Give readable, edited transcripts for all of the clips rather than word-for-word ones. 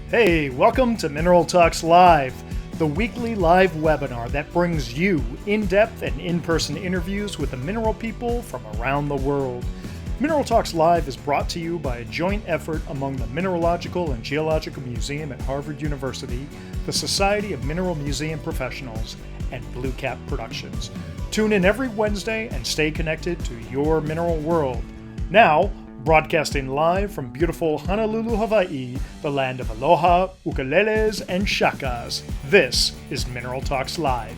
Hey, welcome to Mineral Talks Live, the weekly live webinar that brings you in-depth and in-person interviews with the mineral people from around the world. Mineral Talks Live is brought to you by a joint effort among the Mineralogical and Geological Museum at Harvard University, the Society of Mineral Museum Professionals, and Blue Cap Productions. Tune in every Wednesday and stay connected to your mineral world. Now, broadcasting live from beautiful Honolulu, Hawaii, the land of aloha, ukuleles, and shakas, this is Mineral Talks Live.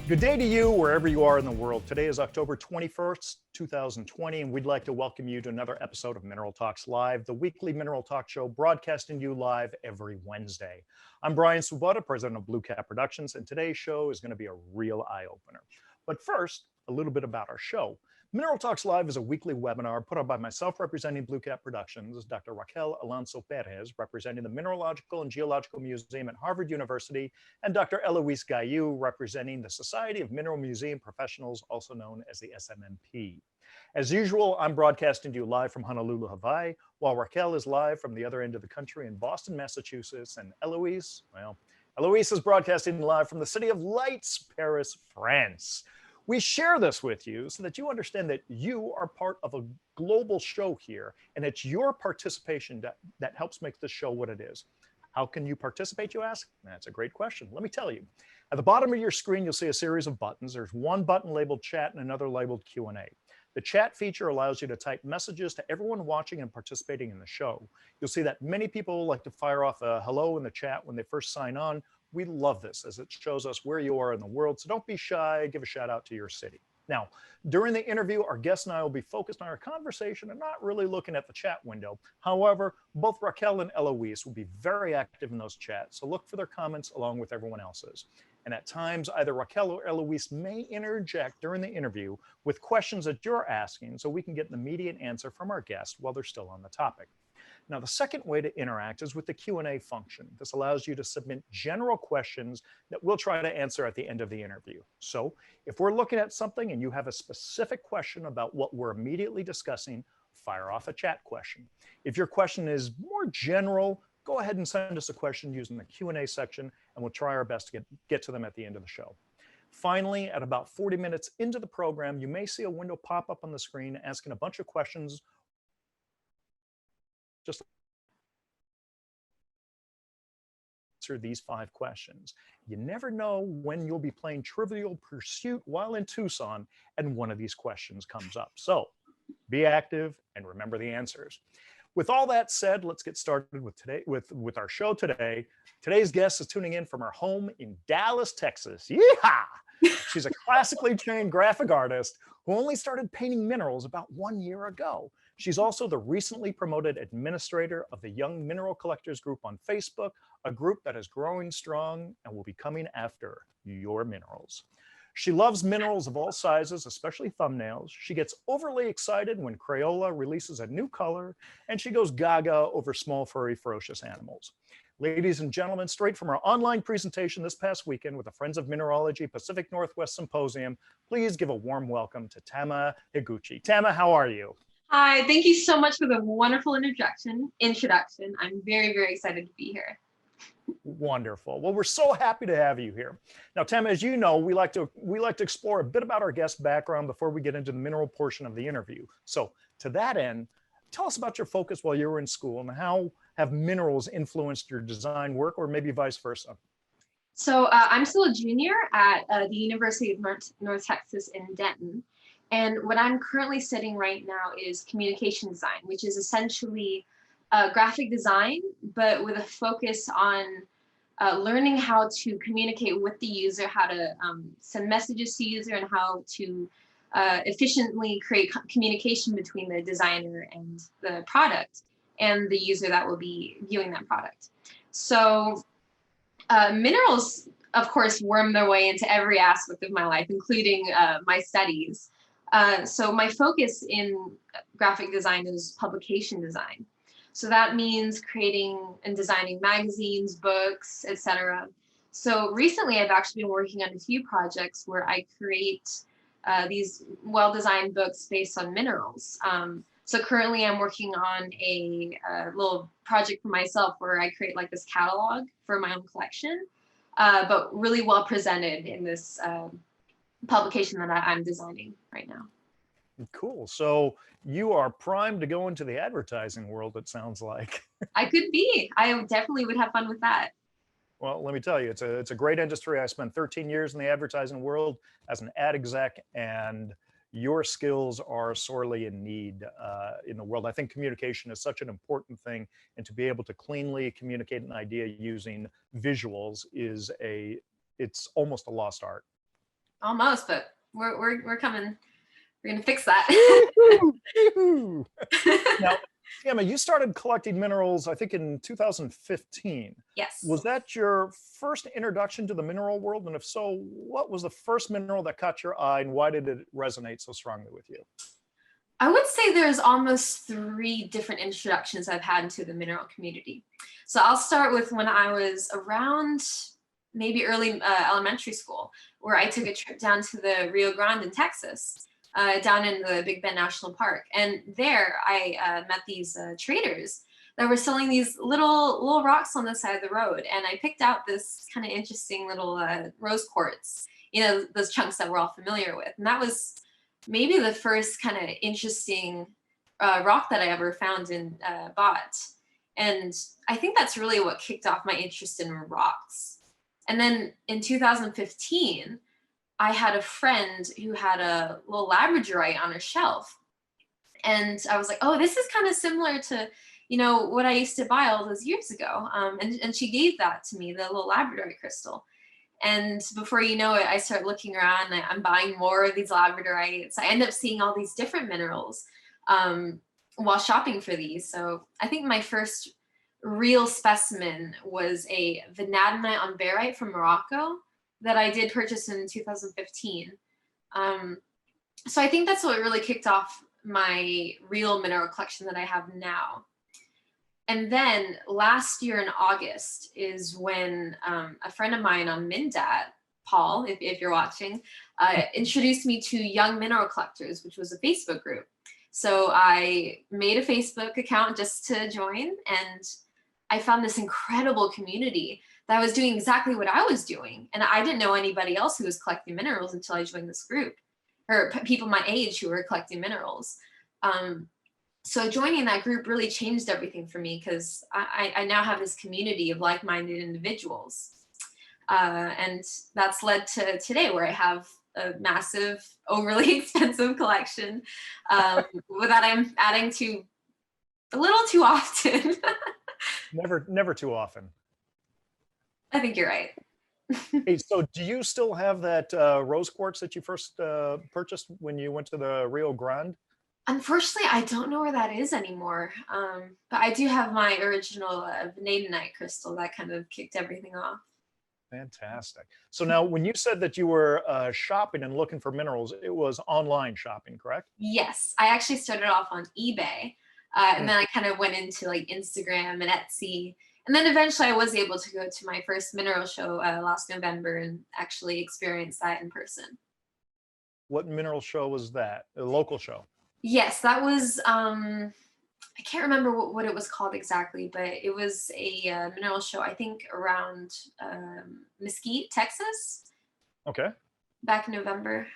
Good day to you, wherever you are in the world. Today is October 21st, 2020, and we'd like to welcome you to another episode of Mineral Talks Live, the weekly mineral talk show broadcasting to you live every Wednesday. I'm Brian Swoboda, president of Blue Cap Productions, and today's show is going to be a real eye-opener. But first, a little bit about our show. Mineral Talks Live is a weekly webinar put on by myself representing Blue Cap Productions, Dr. Raquel Alonso Perez representing the Mineralogical and Geological Museum at Harvard University, and Dr. Eloise Gaillou representing the Society of Mineral Museum Professionals, also known as the SMMP. As usual, I'm broadcasting to you live from Honolulu, Hawaii, while Raquel is live from the other end of the country in Boston, Massachusetts, and Eloise is broadcasting live from the City of Lights, Paris, France. We share this with you so that you understand that you are part of a global show here, and it's your participation that helps make this show what it is. How can you participate, you ask? That's a great question. Let me tell you. At the bottom of your screen, you'll see a series of buttons. There's one button labeled chat and another labeled Q&A. The chat feature allows you to type messages to everyone watching and participating in the show. You'll see that many people like to fire off a hello in the chat when they first sign on. We love this as it shows us where you are in the world, so don't be shy, give a shout out to your city. Now, during the interview, our guest and I will be focused on our conversation and not really looking at the chat window. However, both Raquel and Eloise will be very active in those chats, so look for their comments along with everyone else's. And at times, either Raquel or Eloise may interject during the interview with questions that you're asking so we can get an immediate answer from our guest while they're still on the topic. Now, the second way to interact is with the Q&A function. This allows you to submit general questions that we'll try to answer at the end of the interview. So if we're looking at something and you have a specific question about what we're immediately discussing, fire off a chat question. If your question is more general, go ahead and send us a question using the Q&A section, and we'll try our best to get to them at the end of the show. Finally, at about 40 minutes into the program, you may see a window pop up on the screen asking a bunch of questions. Just answer these 5 questions. You never know when you'll be playing Trivial Pursuit while in Tucson and one of these questions comes up. So be active and remember the answers. With all that said, let's get started with our show today. Today's guest is tuning in from her home in Dallas, Texas. Yeehaw! She's a classically trained graphic artist who only started painting minerals about 1 year ago. She's also the recently promoted administrator of the Young Mineral Collectors Group on Facebook, a group that is growing strong and will be coming after your minerals. She loves minerals of all sizes, especially thumbnails. She gets overly excited when Crayola releases a new color, and she goes gaga over small, furry, ferocious animals. Ladies and gentlemen, straight from our online presentation this past weekend with the Friends of Mineralogy Pacific Northwest Symposium, please give a warm welcome to Tama Higuchi. Tama, how are you? Hi, thank you so much for the wonderful introduction. I'm very, very excited to be here. Wonderful. Well, we're so happy to have you here. Now, Tama, as you know, we like to explore a bit about our guest background before we get into the mineral portion of the interview. So to that end, tell us about your focus while you were in school and how have minerals influenced your design work, or maybe vice versa? So I'm still a junior at the University of North Texas in Denton. And what I'm currently studying right now is communication design, which is essentially graphic design, but with a focus on learning how to communicate with the user, how to send messages to the user, and how to efficiently create communication between the designer and the product and the user that will be viewing that product. So minerals, of course, worm their way into every aspect of my life, including my studies. So my focus in graphic design is publication design. So that means creating and designing magazines, books, etc. So recently I've actually been working on a few projects where I create these well-designed books based on minerals. So currently I'm working on a little project for myself where I create like this catalog for my own collection, but really well presented in this publication that I'm designing right now. Cool. So you are primed to go into the advertising world, it sounds like. I could be. I definitely would have fun with that. Well, let me tell you, it's a great industry. I spent 13 years in the advertising world as an ad exec, and your skills are sorely in need in the world. I think communication is such an important thing, and to be able to cleanly communicate an idea using visuals it's almost a lost art. Almost, but we're coming. We're gonna fix that. Now, Tama, you started collecting minerals, I think, in 2015. Yes. Was that your first introduction to the mineral world? And if so, what was the first mineral that caught your eye, and why did it resonate so strongly with you? I would say there's almost 3 different introductions I've had into the mineral community. So I'll start with when I was around maybe early elementary school, where I took a trip down to the Rio Grande in Texas. Down in the Big Bend National Park. And there I met these traders that were selling these little rocks on the side of the road. And I picked out this kind of interesting little rose quartz, you know, those chunks that we're all familiar with. And that was maybe the first kind of interesting rock that I ever found and bought. And I think that's really what kicked off my interest in rocks. And then in 2015, I had a friend who had a little labradorite on her shelf. And I was like, oh, this is kind of similar to, you know, what I used to buy all those years ago. And she gave that to me, the little labradorite crystal. And before you know it, I start looking around and I'm buying more of these labradorites. I end up seeing all these different minerals while shopping for these. So I think my first real specimen was a vanadinite on barite from Morocco that I did purchase in 2015. So I think that's what really kicked off my real mineral collection that I have now. And then last year in August is when a friend of mine on Mindat, Paul, if you're watching, introduced me to Young Mineral Collectors, which was a Facebook group. So I made a Facebook account just to join, and I found this incredible community that was doing exactly what I was doing. And I didn't know anybody else who was collecting minerals until I joined this group, or people my age who were collecting minerals. So joining that group really changed everything for me, because I now have this community of like-minded individuals. And that's led to today, where I have a massive, overly expensive collection that I'm adding to a little too often. Never too often. I think you're right. Hey, so do you still have that rose quartz that you first purchased when you went to the Rio Grande? Unfortunately, I don't know where that is anymore. But I do have my original vanadinite crystal that kind of kicked everything off. Fantastic. So now, when you said that you were shopping and looking for minerals, it was online shopping, correct? Yes, I actually started off on eBay, and then I kind of went into like Instagram and Etsy. And then eventually I was able to go to my first mineral show last November and actually experience that in person. What mineral show was that? A local show? Yes, that was, I can't remember what it was called exactly, but it was a mineral show, I think around Mesquite, Texas. Okay. Back in November.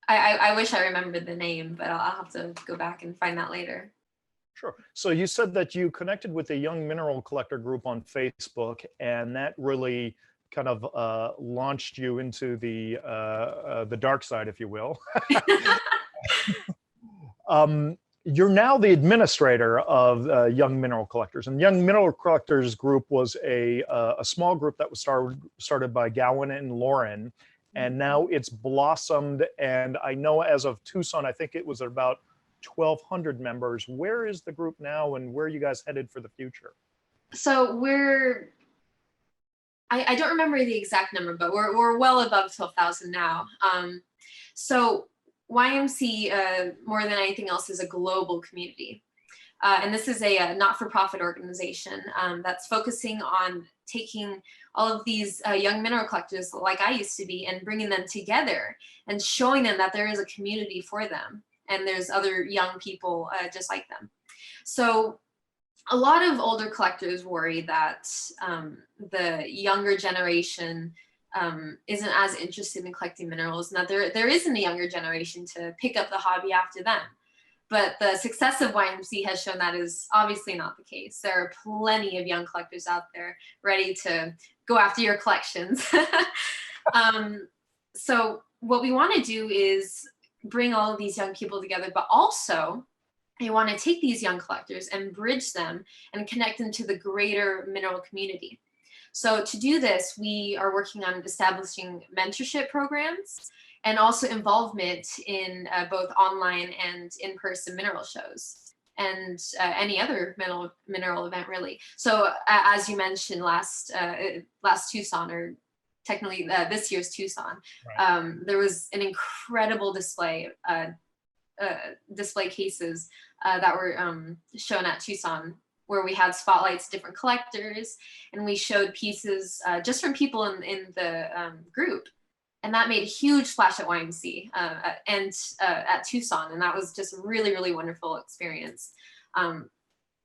I wish I remembered the name, but I'll have to go back and find that later. Sure. So you said that you connected with the Young Mineral Collector group on Facebook, and that really kind of launched you into the dark side, if you will. You're now the administrator of Young Mineral Collectors, and Young Mineral Collectors group was a small group that was started by Gowan and Lauren, and now it's blossomed. And I know as of Tucson, I think it was about 1,200 members. Where is the group now, and where are you guys headed for the future? So I don't remember the exact number, but we're well above 12,000 now. So YMC, more than anything else, is a global community. And this is a not-for-profit organization that's focusing on taking all of these young mineral collectors like I used to be and bringing them together and showing them that there is a community for them and there's other young people just like them. So a lot of older collectors worry that the younger generation isn't as interested in collecting minerals, and that there isn't a younger generation to pick up the hobby after them. But the success of YMC has shown that is obviously not the case. There are plenty of young collectors out there ready to go after your collections. So what we want to do is bring all of these young people together, but also we want to take these young collectors and bridge them and connect them to the greater mineral community. So to do this, we are working on establishing mentorship programs and also involvement in both online and in-person mineral shows and any other mineral event, really. So as you mentioned last Tucson, or technically this year's Tucson, right. There was an incredible display cases that were shown at Tucson, where we had spotlights, different collectors, and we showed pieces just from people in the group. And that made a huge splash at YMC and at Tucson. And that was just a really, really wonderful experience.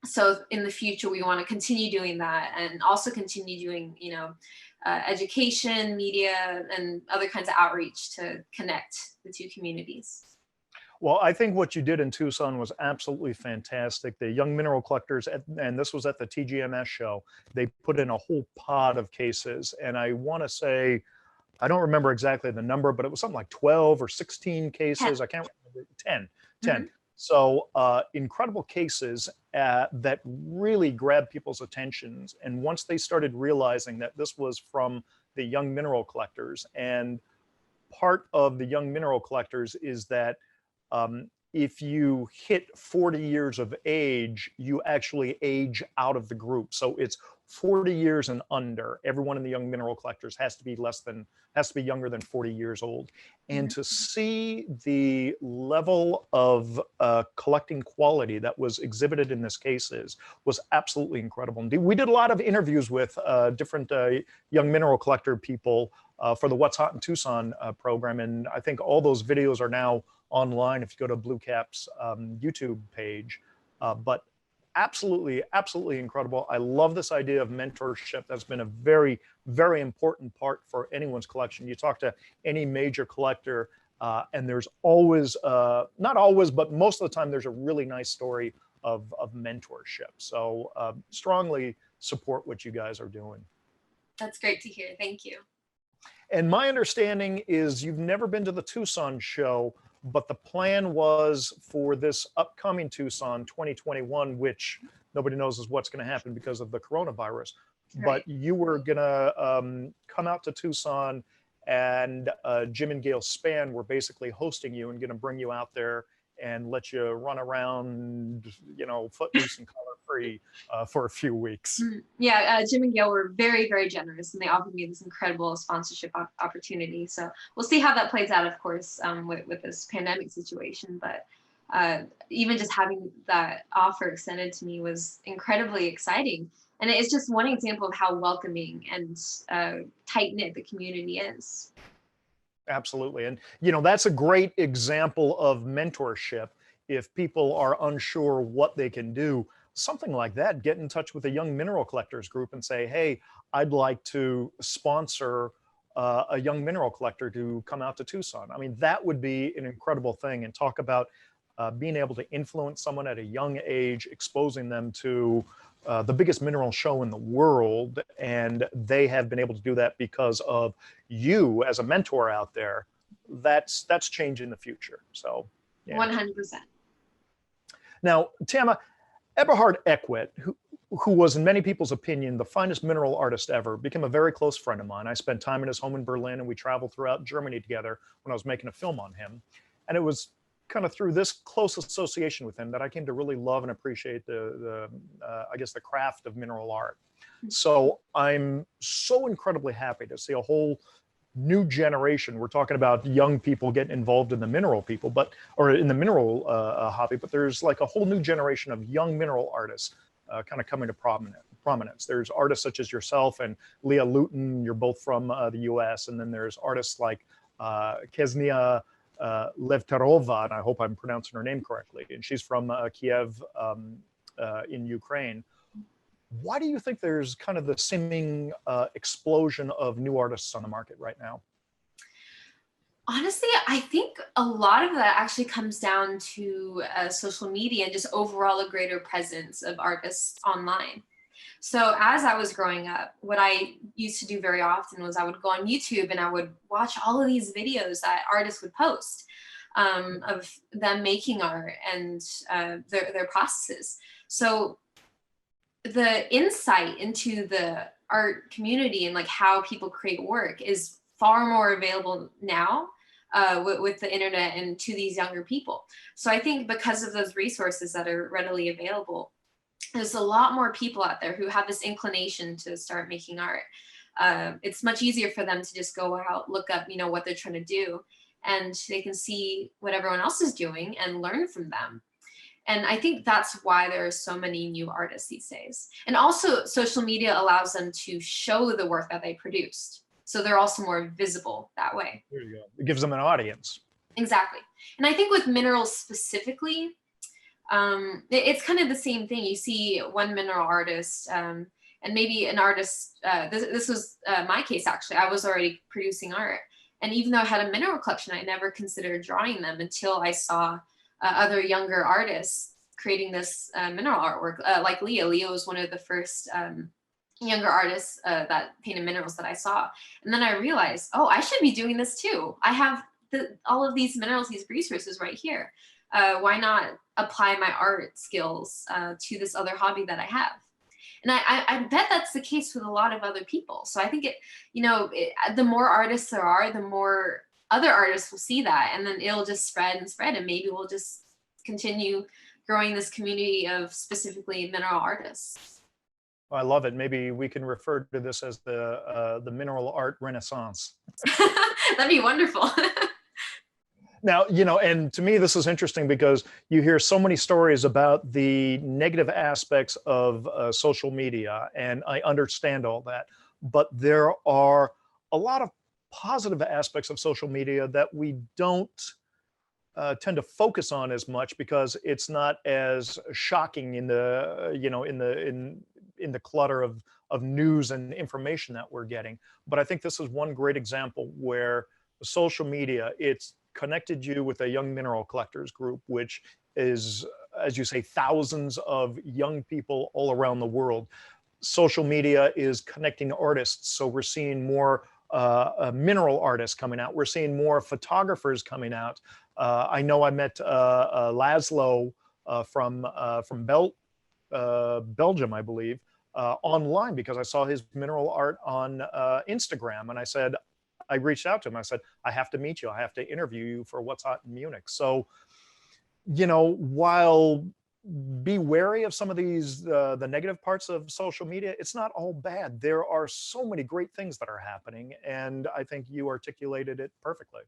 So in the future, we want to continue doing that and also continue doing, education, media, and other kinds of outreach to connect the two communities. Well, I think what you did in Tucson was absolutely fantastic. The young mineral collectors, and this was at the TGMS show, they put in a whole pod of cases. And I want to say, I don't remember exactly the number, but it was something like 12 or 16 cases. 10. I can't remember, 10. Mm-hmm. So incredible cases that really grabbed people's attentions. And once they started realizing that this was from the young mineral collectors, and part of the young mineral collectors is that if you hit 40 years of age, you actually age out of the group. So it's 40 years and under. Everyone in the young mineral collectors has to be younger than 40 years old. And to see the level of collecting quality that was exhibited in this cases was absolutely incredible. Indeed, we did a lot of interviews with different young mineral collector people for the What's Hot in Tucson program. And I think all those videos are now online if you go to Blue Cap's YouTube page. But absolutely incredible. I love this idea of mentorship. That's been a very, very important part for anyone's collection. You talk to any major collector and there's always, not always, but most of the time, there's a really nice story of mentorship. So strongly support what you guys are doing. That's great to hear. Thank you. And my understanding is you've never been to the Tucson show, but the plan was for this upcoming Tucson 2021, which nobody knows is what's going to happen because of the coronavirus. Right. But you were going to come out to Tucson, and Jim and Gail Spann were basically hosting you and going to bring you out there and let you run around, footloose and color-free for a few weeks. Yeah, Jim and Gail were very, very generous, and they offered me this incredible sponsorship opportunity. So we'll see how that plays out, of course, with this pandemic situation. But even just having that offer extended to me was incredibly exciting. And it's just one example of how welcoming and tight-knit the community is. Absolutely. And, that's a great example of mentorship. If people are unsure what they can do, something like that, get in touch with a young mineral collectors group and say, hey, I'd like to sponsor a young mineral collector to come out to Tucson. I mean, that would be an incredible thing. And talk about being able to influence someone at a young age, exposing them to the biggest mineral show in the world, and they have been able to do that because of you as a mentor out there. That's changing the future. So, yeah. 100%. Now, Tama, Eberhard Eckwit, who was in many people's opinion the finest mineral artist ever, became a very close friend of mine. I spent time in his home in Berlin, and we traveled throughout Germany together when I was making a film on him. And it was kind of through this close association with him that I came to really love and appreciate the craft of mineral art. So I'm so incredibly happy to see a whole new generation. We're talking about young people getting involved in the mineral hobby, but there's like a whole new generation of young mineral artists kind of coming to prominence. prominence. There's artists such as yourself and Leah Luton, you're both from the US, and then there's artists like Ksenia Levterova, and I hope I'm pronouncing her name correctly, and she's from Kiev in Ukraine. Why do you think there's kind of the seeming explosion of new artists on the market right now? Honestly, I think a lot of that actually comes down to social media and just overall a greater presence of artists online. So as I was growing up, what I used to do very often was I would go on YouTube and I would watch all of these videos that artists would post of them making art and their processes. So the insight into the art community and like how people create work is far more available now with the internet and to these younger people. So I think because of those resources that are readily available, there's a lot more people out there who have this inclination to start making art. It's much easier for them to just go out, look up, you know, what they're trying to do, and they can see what everyone else is doing and learn from them. And I think that's why there are so many new artists these days. And also social media allows them to show the work that they produced. So they're also more visible that way. There you go. It gives them an audience. Exactly. And I think with minerals specifically, it's kind of the same thing. You see one mineral artist and maybe an artist, this was my case actually, I was already producing art. And even though I had a mineral collection, I never considered drawing them until I saw other younger artists creating this mineral artwork, like Leah. Leah was one of the first younger artists that painted minerals that I saw. And then I realized, oh, I should be doing this too. I have all of these minerals, these resources right here. Why not apply my art skills to this other hobby that I have? And I bet that's the case with a lot of other people. So I think the more artists there are, the more other artists will see that, and then it'll just spread and spread, and maybe we'll just continue growing this community of specifically mineral artists. I love it. Maybe we can refer to this as the mineral art renaissance. That'd be wonderful. Now, and to me, this is interesting because you hear so many stories about the negative aspects of social media, and I understand all that. But there are a lot of positive aspects of social media that we don't tend to focus on as much because it's not as shocking in the in the clutter of news and information that we're getting. But I think this is one great example where social media, it's connected you with a young mineral collectors group, which is, as you say, thousands of young people all around the world. Social media is connecting artists. So we're seeing more mineral artists coming out. We're seeing more photographers coming out. I know I met Laszlo from Belgium, I believe, online because I saw his mineral art on Instagram, and I reached out to him. I said, I have to meet you. I have to interview you for What's Hot in Munich. So, while be wary of some of these, the negative parts of social media, it's not all bad. There are so many great things that are happening. And I think you articulated it perfectly.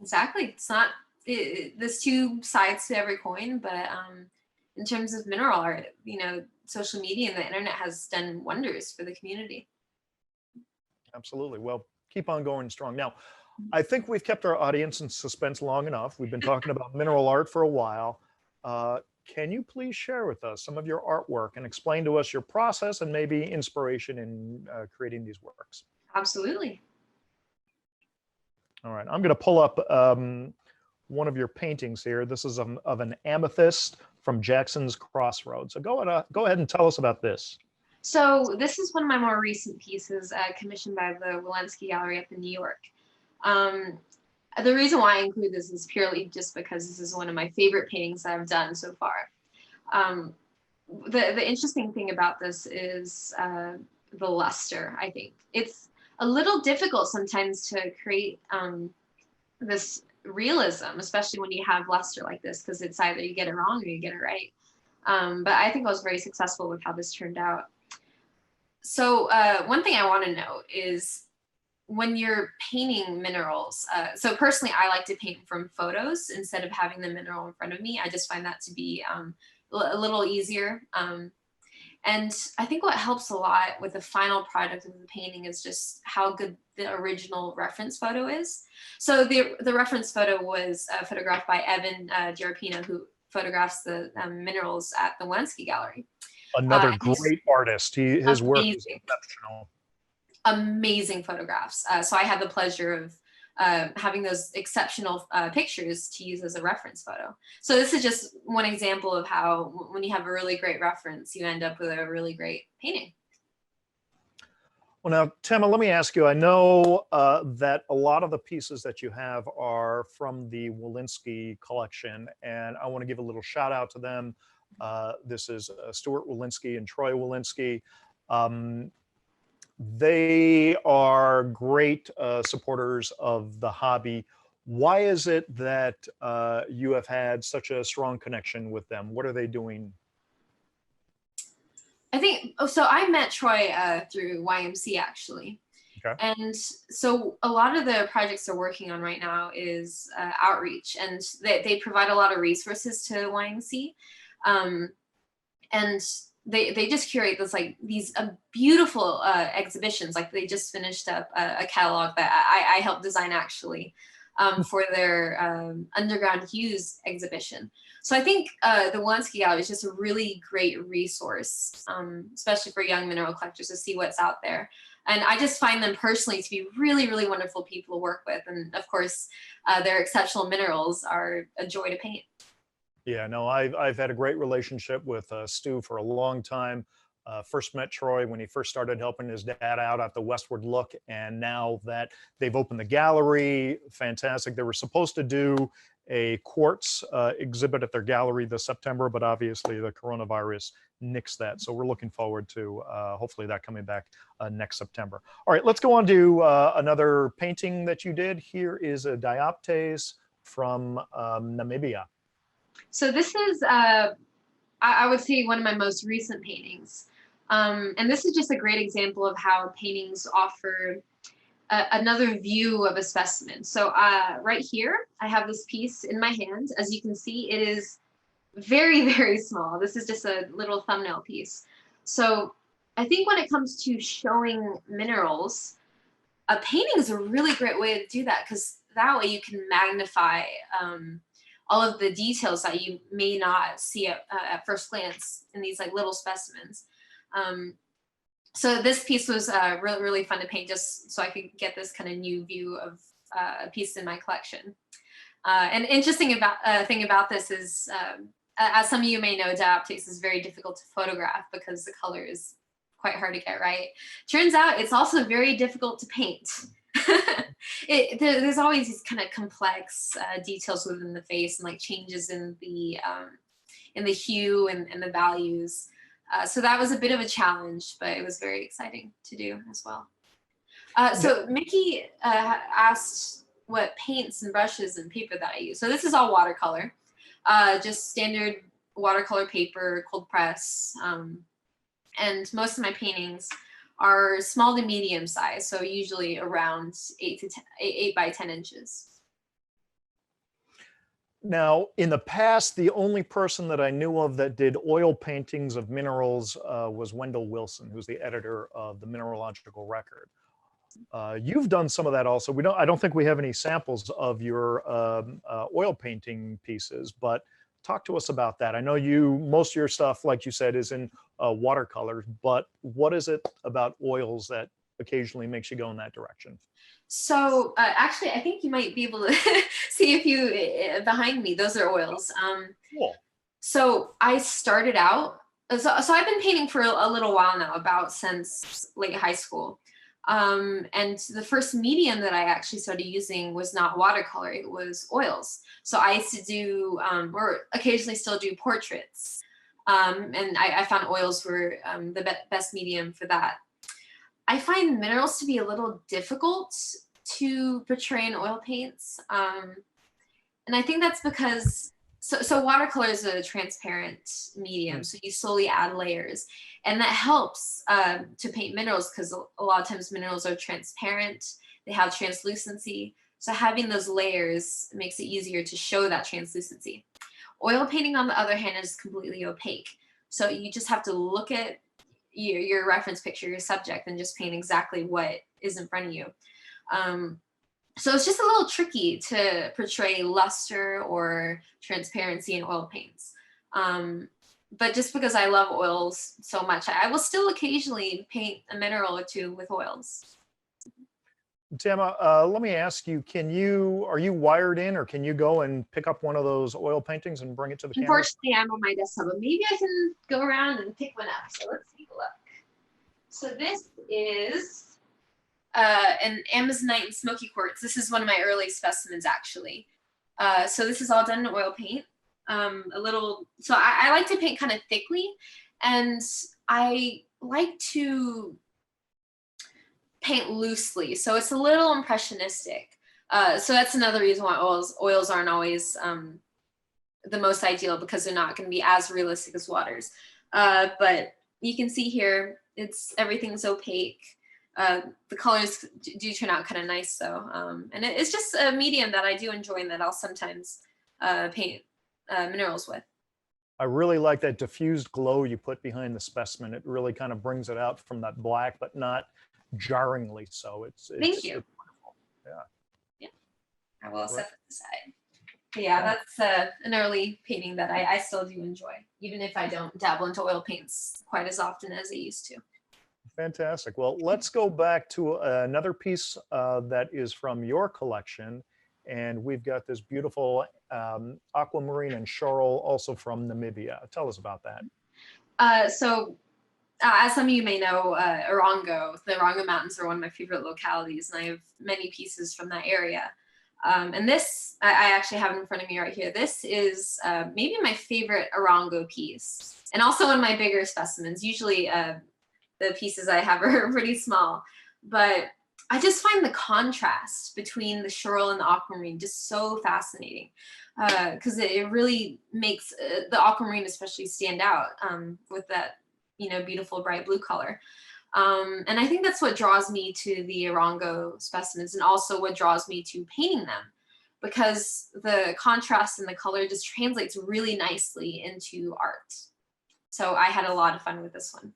Exactly. It's not, there's two sides to every coin, but in terms of mineral art, social media and the internet has done wonders for the community. Absolutely. Well, keep on going strong. Now, I think we've kept our audience in suspense long enough. We've been talking about mineral art for a while. Can you please share with us some of your artwork and explain to us your process and maybe inspiration in creating these works? Absolutely. All right, I'm going to pull up one of your paintings here. This is of an amethyst from Jackson's Crossroads. So go ahead and tell us about this. So this is one of my more recent pieces commissioned by the Walensky Gallery up in New York. The reason why I include this is purely just because this is one of my favorite paintings that I've done so far. The interesting thing about this is the luster, I think. It's a little difficult sometimes to create this realism, especially when you have luster like this, because it's either you get it wrong or you get it right. But I think I was very successful with how this turned out. So one thing I want to note is when you're painting minerals, so personally, I like to paint from photos instead of having the mineral in front of me. I just find that to be a little easier. And I think what helps a lot with the final product of the painting is just how good the original reference photo is. So the reference photo was photographed by Evan Giarpino, who photographs the minerals at the Walensky Gallery. Another great artist. His work is Amazing, exceptional. amazing photographs. So I had the pleasure of having those exceptional pictures to use as a reference photo. So this is just one example of how when you have a really great reference, you end up with a really great painting. Well, now, Tama, let me ask you, I know that a lot of the pieces that you have are from the Walensky collection, and I want to give a little shout out to them. This is Stuart Walensky and Troy Walensky. They are great supporters of the hobby. Why is it that you have had such a strong connection with them? What are they doing? I think, so I met Troy through YMC actually. Okay. And so a lot of the projects they're working on right now is outreach, and they provide a lot of resources to YMC. And they just curate this these beautiful exhibitions. Like they just finished up a catalog that I helped design actually for their Underground Hues exhibition. So I think the Walensky Gallery is just a really great resource, especially for young mineral collectors to see what's out there. And I just find them personally to be really, really wonderful people to work with. And of course, their exceptional minerals are a joy to paint. Yeah, no, I've had a great relationship with Stu for a long time. First met Troy when he first started helping his dad out at the Westward Look, and now that they've opened the gallery, fantastic. They were supposed to do a quartz exhibit at their gallery this September, but obviously the coronavirus nixed that. So we're looking forward to hopefully that coming back next September. All right, let's go on to another painting that you did. Here is a dioptase from Namibia. So this is, I would say, one of my most recent paintings. And this is just a great example of how paintings offer another view of a specimen. So right here, I have this piece in my hand. As you can see, it is very, very small. This is just a little thumbnail piece. So I think when it comes to showing minerals, a painting is a really great way to do that, because that way you can magnify all of the details that you may not see at first glance in these little specimens. So this piece was really, really fun to paint, just so I could get this kind of new view of a piece in my collection. And interesting thing about this is, as some of you may know, dioptase is very difficult to photograph because the color is quite hard to get right. Turns out it's also very difficult to paint. There's always these kind of complex details within the face, and changes in the hue and the values. So that was a bit of a challenge, but it was very exciting to do as well. So Mickey asked what paints and brushes and paper that I use. So this is all watercolor, just standard watercolor paper, cold press. And most of my paintings are small to medium size, so usually around 8 by 10 inches. Now, in the past, the only person that I knew of that did oil paintings of minerals was Wendell Wilson, who's the editor of the Mineralogical Record. You've done some of that also. I don't think we have any samples of your oil painting pieces, but talk to us about that. I know most of your stuff, like you said, is in watercolors, but what is it about oils that occasionally makes you go in that direction? So actually, I think you might be able to see a few behind me. Those are oils. Cool. So I started out, so I've been painting for a little while now, about since late high school. And the first medium that I actually started using was not watercolor, it was oils. So I used to do, or occasionally still do, portraits. And I found oils were the best medium for that. I find minerals to be a little difficult to portray in oil paints. And I think that's because, so watercolor is a transparent medium, so you slowly add layers. And that helps to paint minerals, because a lot of times minerals are transparent, they have translucency. So having those layers makes it easier to show that translucency. Oil painting, on the other hand, is completely opaque. So you just have to look at your reference picture, your subject, and just paint exactly what is in front of you. So it's just a little tricky to portray luster or transparency in oil paints. But just because I love oils so much, I will still occasionally paint a mineral or two with oils. Tama, let me ask you, are you wired in, or can you go and pick up one of those oil paintings and bring it to the canvas? Unfortunately, I'm on my desktop, but maybe I can go around and pick one up. So let's take a look. So this is an Amazonite and smoky quartz. This is one of my early specimens, actually. So this is all done in oil paint. So I like to paint kind of thickly, and I like to paint loosely. So it's a little impressionistic. So that's another reason why oils aren't always the most ideal, because they're not going to be as realistic as waters. But you can see here, everything's opaque. The colors do turn out kind of nice though. And it's just a medium that I do enjoy and that I'll sometimes paint minerals with. I really like that diffused glow you put behind the specimen. It really kind of brings it out from that black, but not jarringly so. Thank you. It's wonderful. Yeah. I will set that aside. But yeah, that's an early painting that I still do enjoy, even if I don't dabble into oil paints quite as often as I used to. Fantastic. Well, let's go back to another piece that is from your collection. And we've got this beautiful aquamarine and coral, also from Namibia. Tell us about that. As some of you may know, the Orongo Mountains are one of my favorite localities, and I have many pieces from that area. And this, I actually have in front of me right here. This is maybe my favorite Orongo piece, and also one of my bigger specimens. Usually the pieces I have are pretty small, but I just find the contrast between the coral and the aquamarine just so fascinating, because it really makes the aquamarine especially stand out with that, beautiful bright blue color. And I think that's what draws me to the Orongo specimens, and also what draws me to painting them, because the contrast and the color just translates really nicely into art. So I had a lot of fun with this one.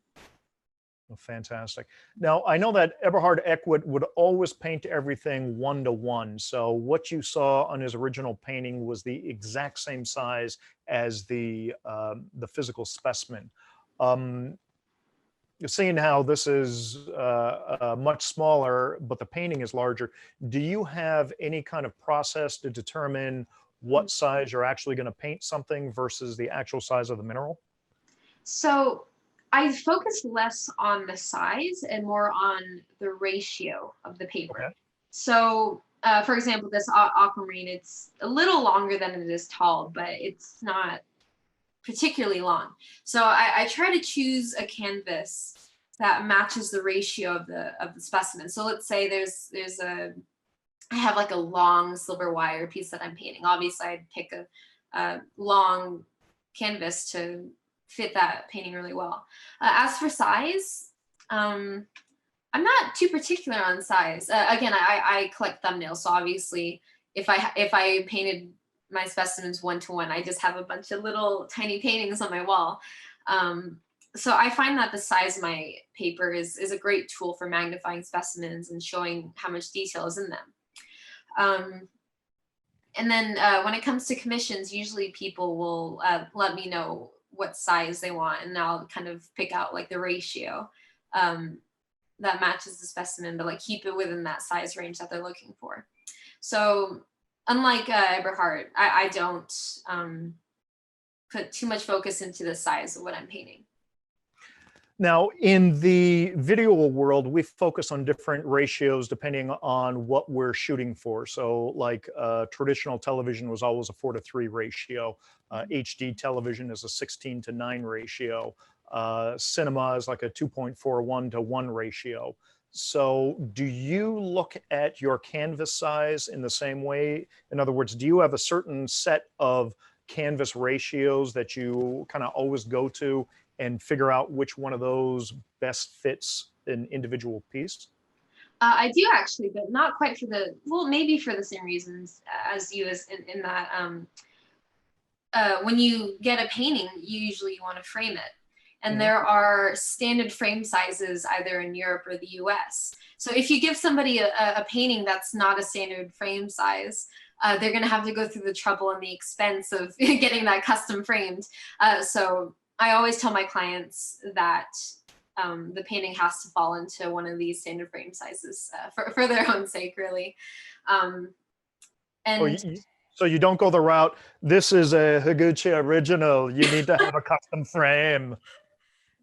Oh, fantastic. Now, I know that Eberhard Eckwood would always paint everything 1:1. So what you saw on his original painting was the exact same size as the physical specimen. Seeing how this is much smaller, but the painting is larger, do you have any kind of process to determine what size you're actually going to paint something versus the actual size of the mineral? So I focus less on the size and more on the ratio of the paper. Okay. So, for example, this aquamarine, it's a little longer than it is tall, but it's not particularly long. So I try to choose a canvas that matches the ratio of the specimen. So let's say I have like a long silver wire piece that I'm painting. Obviously, I'd pick a long canvas to fit that painting really well. As for size, I'm not too particular on size. Again, I collect thumbnails, so obviously, if I painted my specimens 1:1, I just have a bunch of little tiny paintings on my wall. So I find that the size of my paper is a great tool for magnifying specimens and showing how much detail is in them. And then when it comes to commissions, usually people will let me know what size they want, and I'll kind of pick out like the ratio that matches the specimen, but like keep it within that size range that they're looking for. So unlike Eberhard, I don't put too much focus into the size of what I'm painting. Now, in the video world, we focus on different ratios depending on what we're shooting for. So like traditional television was always a 4:3 ratio. HD television is a 16:9 ratio. Cinema is like a 2.41:1 ratio. So do you look at your canvas size in the same way? In other words, do you have a certain set of canvas ratios that you kind of always go to and figure out which one of those best fits an individual piece? I do actually, but not quite maybe for the same reasons as you, in that when you get a painting, you usually want to frame it. and there are standard frame sizes either in Europe or the US. So if you give somebody a painting that's not a standard frame size, they're going to have to go through the trouble and the expense of getting that custom framed. So I always tell my clients that the painting has to fall into one of these standard frame sizes for their own sake, really. So you don't go the route, this is a Higuchi original, you need to have a custom frame.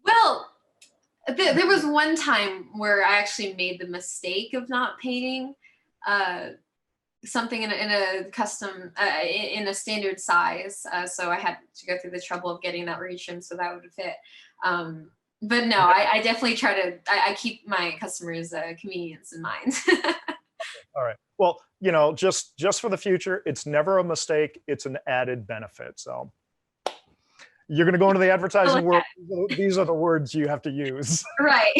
Well, there was one time where I actually made the mistake of not painting something in a custom, in a standard size. So I had to go through the trouble of getting that retrimmed so that would fit. But no, I definitely try to, I keep my customers' convenience in mind. All right. Well, you know, just for the future, it's never a mistake. It's an added benefit. So you're going to go into the advertising world. These are the words you have to use. Right.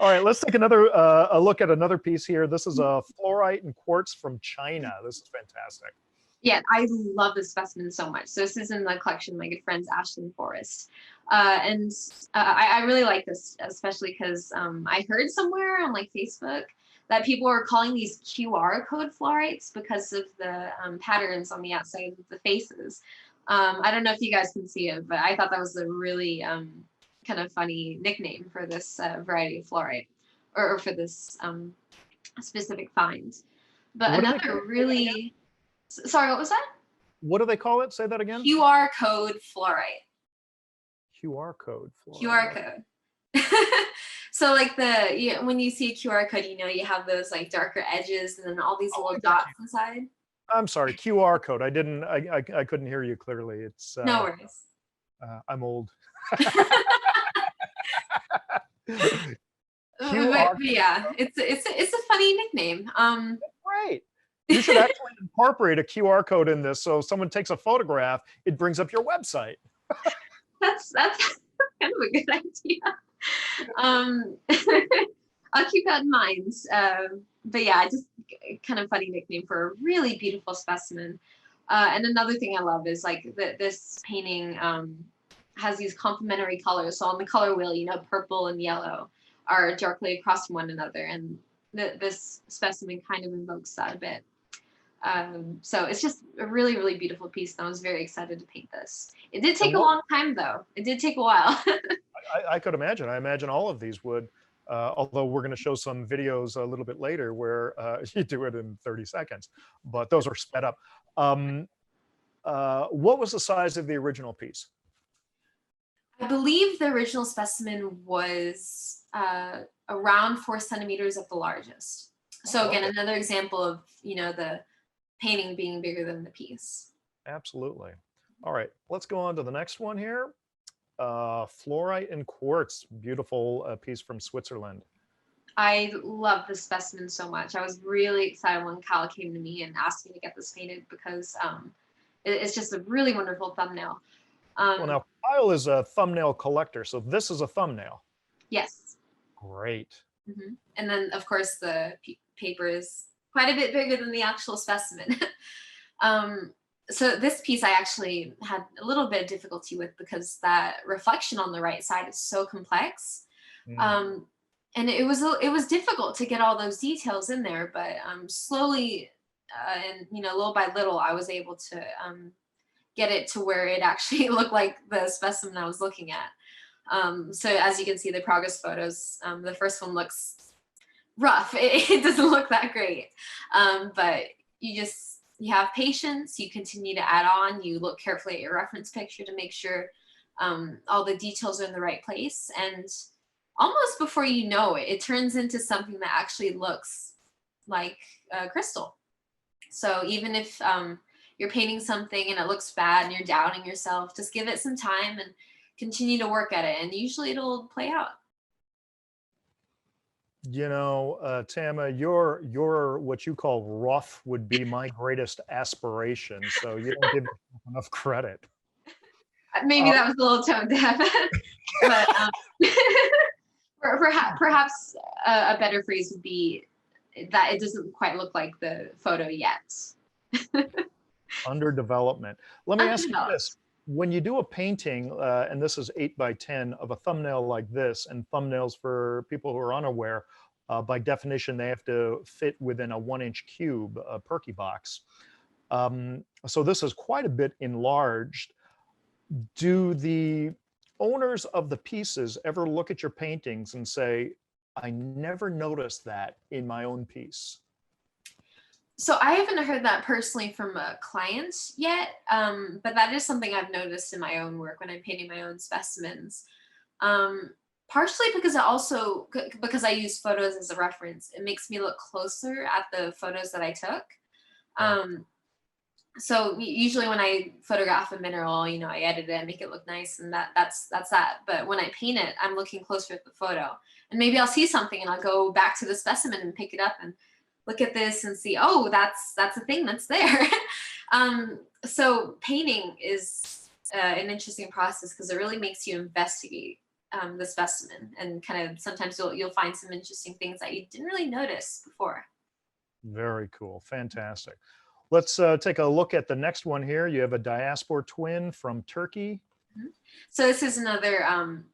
All right. Let's take another a look at another piece here. This is a fluorite and quartz from China. This is fantastic. Yeah, I love this specimen so much. So this is in the collection of my good friends, Ashland Forrest. And I really like this, especially because I heard somewhere on like Facebook that people are calling these QR code fluorites because of the patterns on the outside of the faces. I don't know if you guys can see it, but I thought that was a really kind of funny nickname for this variety of fluorite, or for this specific find. But What another really, sorry, what was that? What do they call it? Say that again. QR code fluorite. QR code fluorite. QR code. So like when you see a QR code, you know, you have those like darker edges and then all these little dots inside. I'm sorry, QR code. I couldn't hear you clearly. It's no worries. I'm old. But yeah, it's a funny nickname. Great. You should actually incorporate a QR code in this, so if someone takes a photograph, it brings up your website. That's kind of a good idea. I'll keep that in mind. But yeah, just kind of funny nickname for a really beautiful specimen. And another thing I love is like this painting has these complementary colors. So on the color wheel, you know, purple and yellow are directly across from one another, and this specimen kind of invokes that a bit. So it's just a really, really beautiful piece, and I was very excited to paint this. It did take a long time, though. It did take a while. I could imagine. I imagine all of these would, although we're going to show some videos a little bit later where you do it in 30 seconds, but those are sped up. What was the size of the original piece? I believe the original specimen was around 4 centimeters at the largest. So again, another example of, you know, the painting being bigger than the piece. Absolutely. All right, let's go on to the next one here. Fluorite and quartz, beautiful piece from Switzerland. I love this specimen so much. I was really excited when Kyle came to me and asked me to get this painted because it's just a really wonderful thumbnail. Well, now Kyle is a thumbnail collector, so this is a thumbnail. Yes. Great. Mm-hmm. And then, of course, the paper is quite a bit bigger than the actual specimen. So this piece I actually had a little bit of difficulty with because that reflection on the right side is so complex. And it was difficult to get all those details in there, but slowly and, you know, little by little, I was able to get it to where it actually looked like the specimen I was looking at. So as you can see, the progress photos, the first one looks rough. It doesn't look that great, but you have patience, you continue to add on, you look carefully at your reference picture to make sure all the details are in the right place. And almost before you know it, it turns into something that actually looks like crystal. So even if you're painting something and it looks bad and you're doubting yourself, just give it some time and continue to work at it. And usually it'll play out. You know, Tama, your what you call rough would be my greatest aspiration. So you don't give yourself enough credit. Maybe that was a little tone deaf, but perhaps a better phrase would be that it doesn't quite look like the photo yet. Under development. Let me ask you this. when you do a painting, and this is 8 by 10 of a thumbnail like this, and thumbnails for people who are unaware, by definition, they have to fit within a 1 inch cube, a Perky box. So this is quite a bit enlarged. Do the owners of the pieces ever look at your paintings and say, I never noticed that in my own piece? So I haven't heard that personally from a client yet, but that is something I've noticed in my own work when I'm painting my own specimens. Um, Partially because because I use photos as a reference, it makes me look closer at the photos that I took. Yeah. Um, so usually when I photograph a mineral, I edit it and make it look nice, and that's that. But when I paint it, I'm looking closer at the photo, and maybe I'll see something and I'll go back to the specimen and pick it up and look at this and see, oh, that's a thing that's there. So painting is an interesting process because it really makes you investigate the specimen, and kind of sometimes you'll find some interesting things that you didn't really notice before. Very cool. Fantastic. Let's take a look at the next one here. You have a diaspora twin from Turkey. Mhm. So this is another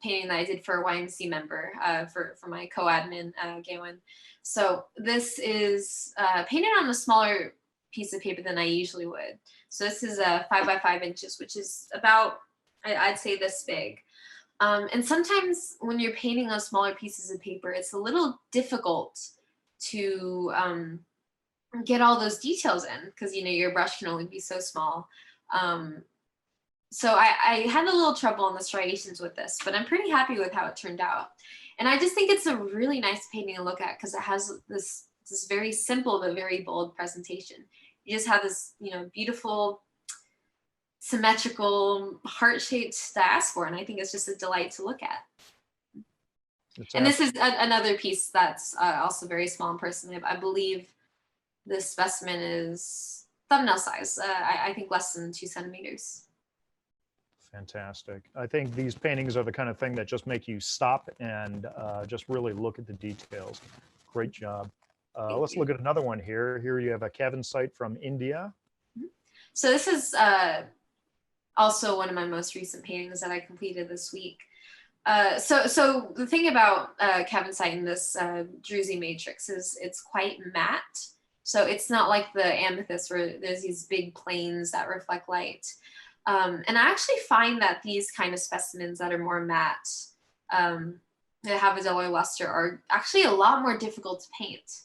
painting that I did for a YMC member, for my co-admin, Gawain. So this is painted on a smaller piece of paper than I usually would. So this is 5 by 5 inches, which is about, I'd say, this big. And sometimes when you're painting on smaller pieces of paper, it's a little difficult to get all those details in because your brush can only be so small. So I had a little trouble on the striations with this, but I'm pretty happy with how it turned out. And I just think it's a really nice painting to look at because it has this very simple but very bold presentation. You just have this beautiful symmetrical heart-shaped diaspora, and I think it's just a delight to look at. And this is another piece that's also very small and personal. I believe this specimen is thumbnail size. I think less than 2 centimeters. Fantastic. I think these paintings are the kind of thing that just make you stop and just really look at the details. Great job. Let's look at another one here. Here you have a Kevin site from India. So this is also one of my most recent paintings that I completed this week. So the thing about Kevinite in this druzy matrix is it's quite matte. So it's not like the amethyst where there's these big planes that reflect light. And I actually find that these kind of specimens that are more matte, that have a duller luster, are actually a lot more difficult to paint.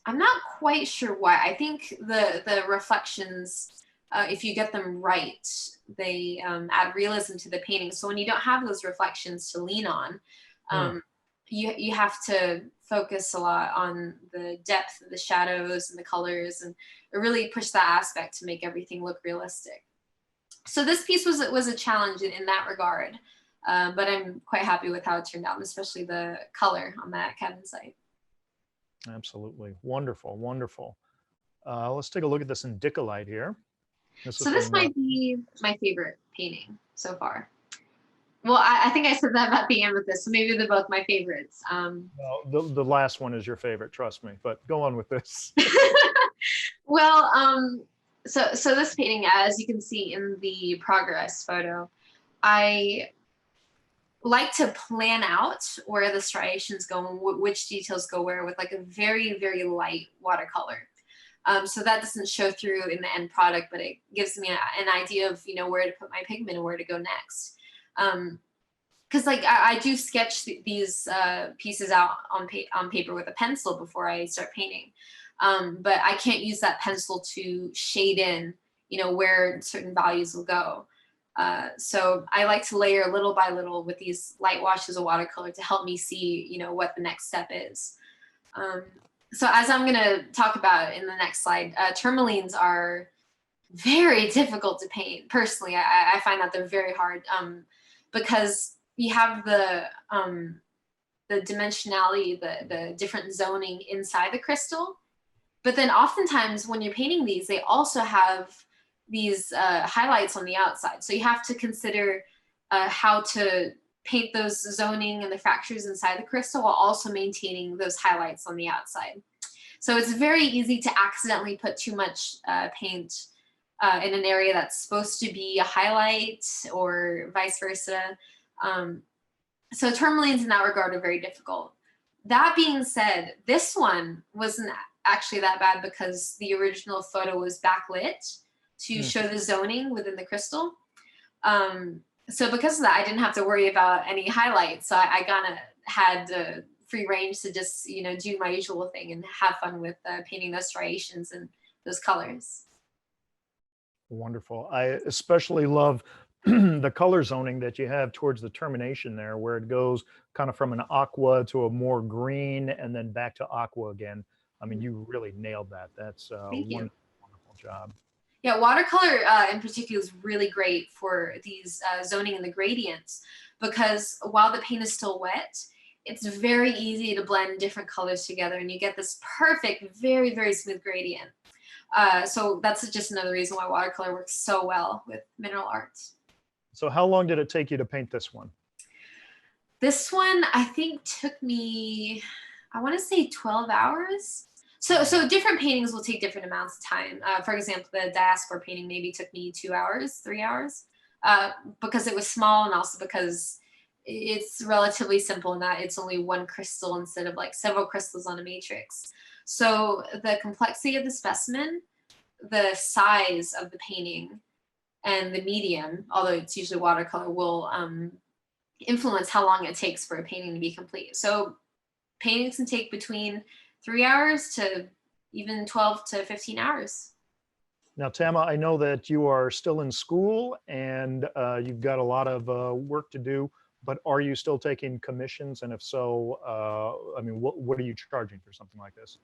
I'm not quite sure why. I think the reflections, if you get them right, they add realism to the painting. So when you don't have those reflections to lean on, you have to focus a lot on the depth of the shadows and the colors, and really push that aspect to make everything look realistic. So this piece was a challenge in that regard, but I'm quite happy with how it turned out, especially the color on that cabin site. Absolutely. Wonderful, wonderful. Let's take a look at this Indicolite here. This might be my favorite painting so far. Well, I think I said that about the amethyst, so maybe they're both my favorites. Well, the last one is your favorite, trust me, but go on with this. Well, so this painting, as you can see in the progress photo, I like to plan out where the striations go and which details go where with like a very, very light watercolor. So that doesn't show through in the end product, but it gives me an idea of where to put my pigment and where to go next. Because like I do sketch these pieces out on paper with a pencil before I start painting, but I can't use that pencil to shade in where certain values will go. So I like to layer little by little with these light washes of watercolor to help me see what the next step is. So as I'm going to talk about in the next slide, tourmalines are very difficult to paint. Personally, I find that they're very hard because you have the dimensionality, the different zoning inside the crystal. But then oftentimes when you're painting these, they also have these highlights on the outside. So you have to consider how to paint those zoning and the fractures inside the crystal while also maintaining those highlights on the outside. So it's very easy to accidentally put too much paint in an area that's supposed to be a highlight or vice versa. So tourmalines in that regard are very difficult. That being said, this one wasn't actually that bad because the original photo was backlit to show the zoning within the crystal. So because of that, I didn't have to worry about any highlights. So I kind of had free range to just, do my usual thing and have fun with painting those striations and those colors. Wonderful. I especially love the color zoning that you have towards the termination there, where it goes kind of from an aqua to a more green and then back to aqua again. I mean, you really nailed that. That's a Thank you. wonderful job. Yeah, watercolor in particular is really great for these zoning and the gradients, because while the paint is still wet, it's very easy to blend different colors together and you get this perfect, very, very smooth gradient. So that's just another reason why watercolor works so well with mineral arts. So how long did it take you to paint this one? This one, I think, took me, I want to say 12 hours. So different paintings will take different amounts of time. For example, the diaspora painting maybe took me 2 hours, 3 hours, because it was small, and also because it's relatively simple in that it's only one crystal instead of like several crystals on a matrix. So the complexity of the specimen, the size of the painting, and the medium, although it's usually watercolor, will influence how long it takes for a painting to be complete. So paintings can take between 3 hours to even 12 to 15 hours. Now, Tama, I know that you are still in school and you've got a lot of work to do, but are you still taking commissions? And if so, I mean, what are you charging for something like this?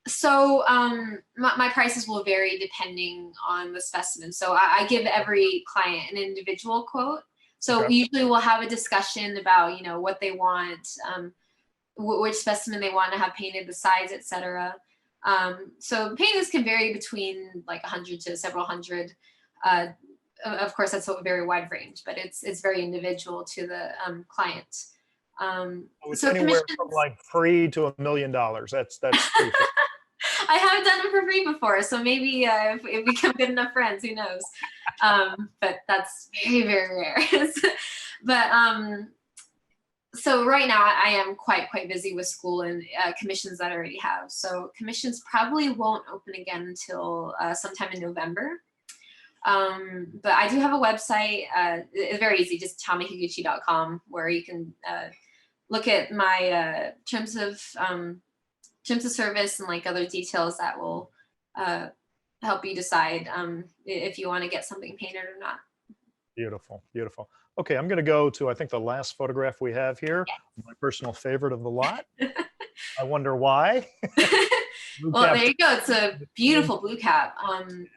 So my prices will vary depending on the specimen. So I give every client an individual quote. So Okay. usually we'll have a discussion about, what they want, which specimen they want to have painted, the size, etc. So paintings can vary between like 100 to several hundred. Of course, that's a very wide range, but it's very individual to the client. Oh, it's So anywhere commissions. from like free to $1 million. That's pretty fair. I haven't done it for free before, so maybe if we become good enough friends, who knows? But that's very, very rare. But so right now I am quite busy with school and commissions that I already have. So commissions probably won't open again until sometime in November. But I do have a website. It's very easy, just tamahiguchi.com, where you can look at my terms of service and like other details that will help you decide if you want to get something painted or not. Beautiful, beautiful. Okay, I'm going to go to, I think, the last photograph we have here, Yes. my personal favorite of the lot. I wonder why. Well, there you go. It's a beautiful blue cap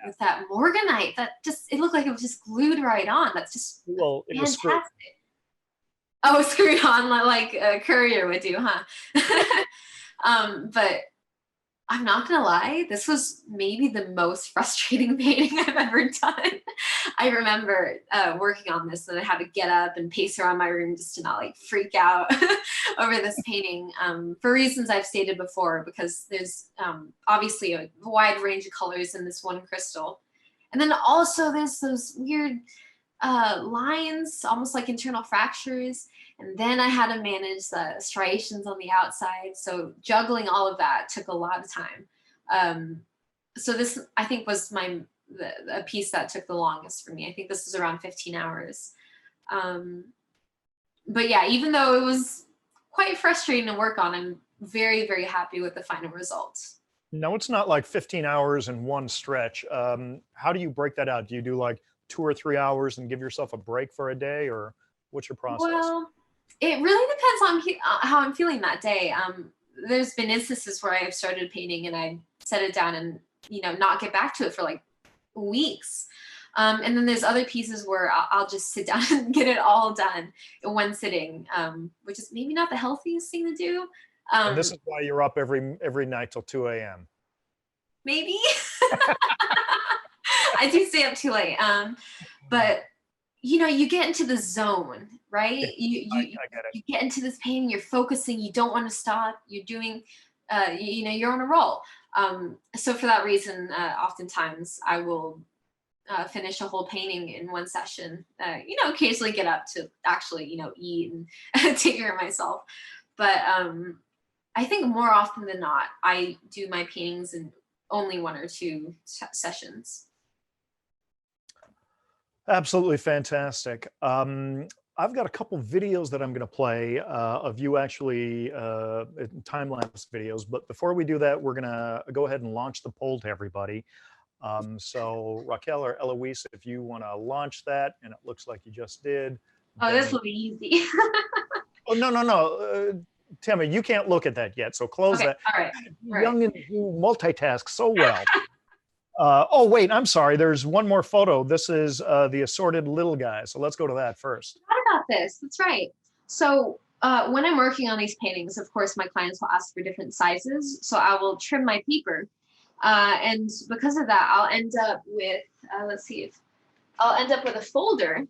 with that morganite that it looked like it was just glued right on. That's just Well, it was screwed. fantastic. Oh, screwed on like a courier would do, huh? But I'm not gonna lie, this was maybe the most frustrating painting I've ever done. I remember working on this, and I had to get up and pace around my room just to not like freak out over this painting for reasons I've stated before, because there's obviously a wide range of colors in this one crystal. And then also there's those weird lines, almost like internal fractures. And then I had to manage the striations on the outside. So juggling all of that took a lot of time. So this, I think, was a piece that took the longest for me. I think this was around 15 hours. But yeah, even though it was quite frustrating to work on, I'm very, very happy with the final results. No, it's not like 15 hours in one stretch. How do you break that out? Do you do like 2 or 3 hours and give yourself a break for a day, or what's your process? Well, it really depends on how I'm feeling that day. There's been instances where I've started painting and I set it down and not get back to it for like weeks. And then there's other pieces where I'll just sit down and get it all done in one sitting, which is maybe not the healthiest thing to do. And this is why you're up every night till 2 a.m. Maybe. I do stay up too late. But you get into the zone, right? I get it. You get into this painting, you're focusing, you don't want to stop, you're doing, you're on a roll. So for that reason, oftentimes I will finish a whole painting in one session. Occasionally get up to actually, eat and take care of myself. But I think more often than not, I do my paintings in only 1 or 2 sessions. Absolutely fantastic. I've got a couple videos that I'm going to play of you actually time-lapse videos. But before we do that, we're going to go ahead and launch the poll to everybody. So Raquel or Eloise, if you want to launch that, and it looks like you just did. Oh, this will be easy. Oh, no. Tama, you can't look at that yet. So close that. All right. Young and you multitask so well. Oh, wait, I'm sorry. There's one more photo. This is the assorted little guy. So let's go to that first. What about this? That's right. So when I'm working on these paintings, of course, my clients will ask for different sizes. So I will trim my paper. And because of that, I'll end up with, I'll end up with a folder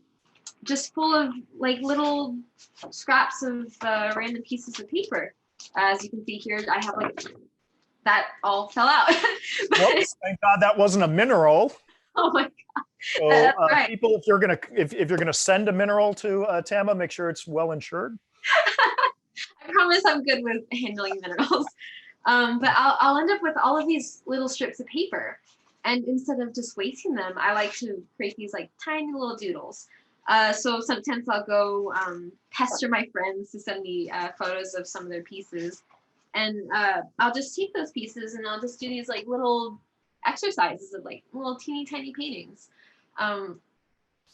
just full of like little scraps of random pieces of paper. As you can see here, I have like, that all fell out. Whoops, thank God that wasn't a mineral. Oh my God. So That's right. people, if you're gonna send a mineral to Tama, make sure it's well insured. I promise I'm good with handling minerals. But I'll end up with all of these little strips of paper. And instead of just wasting them, I like to create these like tiny little doodles. So sometimes I'll go pester my friends to send me photos of some of their pieces. And I'll just take those pieces and I'll just do these like little exercises of like little teeny tiny paintings.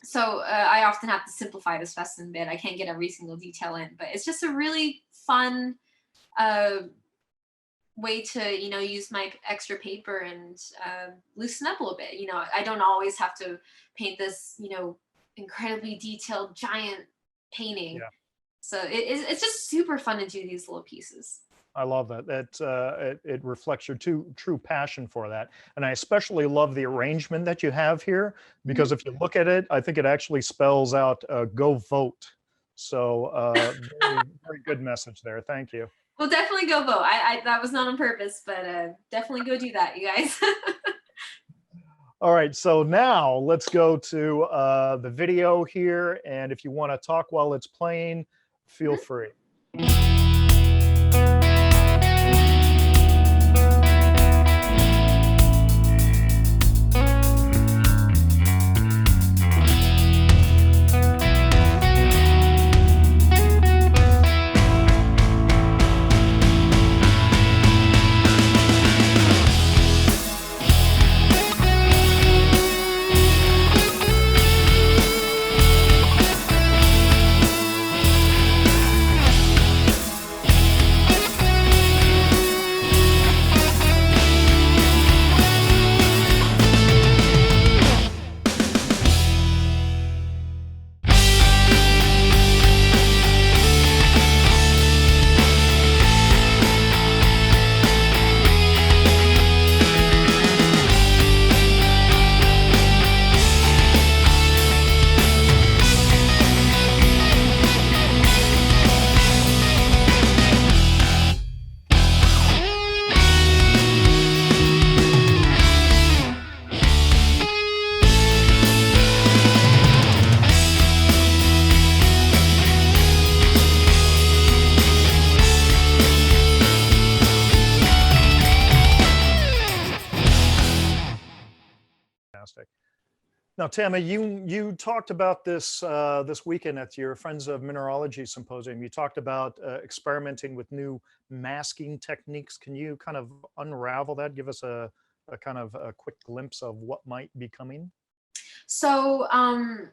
So I often have to simplify the specimen bit. I can't get every single detail in, but it's just a really fun way to, use my extra paper and loosen up a little bit. I don't always have to paint this, incredibly detailed giant painting. Yeah. So it's just super fun to do these little pieces. I love that. It reflects your true passion for that. And I especially love the arrangement that you have here, because if you look at it, I think it actually spells out go vote. So very good message there. Thank you. Well, definitely go vote. I that was not on purpose, but definitely go do that, you guys. All right, so now let's go to the video here. And if you want to talk while it's playing, feel free. Now, Tama, you talked about this this weekend at your Friends of Mineralogy Symposium. You talked about experimenting with new masking techniques. Can you kind of unravel that? Give us a kind of a quick glimpse of what might be coming? So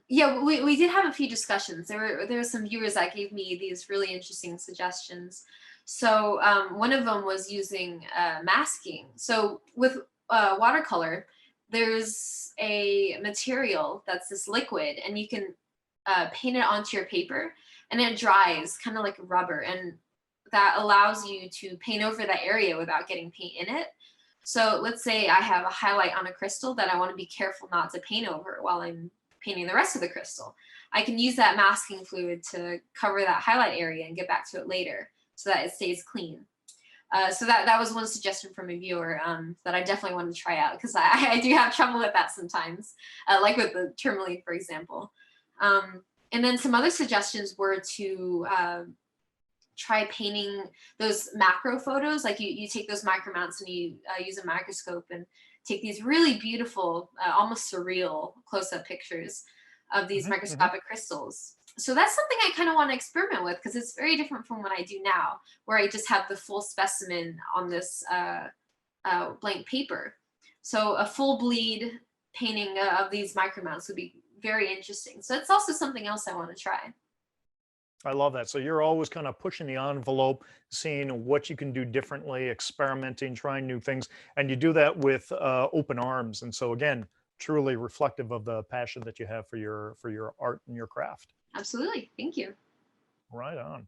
yeah, we did have a few discussions. There were some viewers that gave me these really interesting suggestions. So one of them was using masking. So with watercolor, there's a material that's this liquid, and you can paint it onto your paper, and it dries kind of like rubber, and that allows you to paint over that area without getting paint in it. So let's say I have a highlight on a crystal that I want to be careful not to paint over while I'm painting the rest of the crystal. I can use that masking fluid to cover that highlight area and get back to it later so that it stays clean. So that was one suggestion from a viewer that I definitely wanted to try out, because I do have trouble with that sometimes, like with the tourmaline, for example. And then some other suggestions were to try painting those macro photos. Like you take those micro mounts and you use a microscope and take these really beautiful, almost surreal close-up pictures of these microscopic crystals. So that's something I kind of want to experiment with, because it's very different from what I do now, where I just have the full specimen on this blank paper. So a full bleed painting of these micro mounts would be very interesting. So it's also something else I want to try. I love that. So you're always kind of pushing the envelope, seeing what you can do differently, experimenting, trying new things, and you do that with open arms. And so again, truly reflective of the passion that you have for your art and your craft. Absolutely. Thank you. Right on.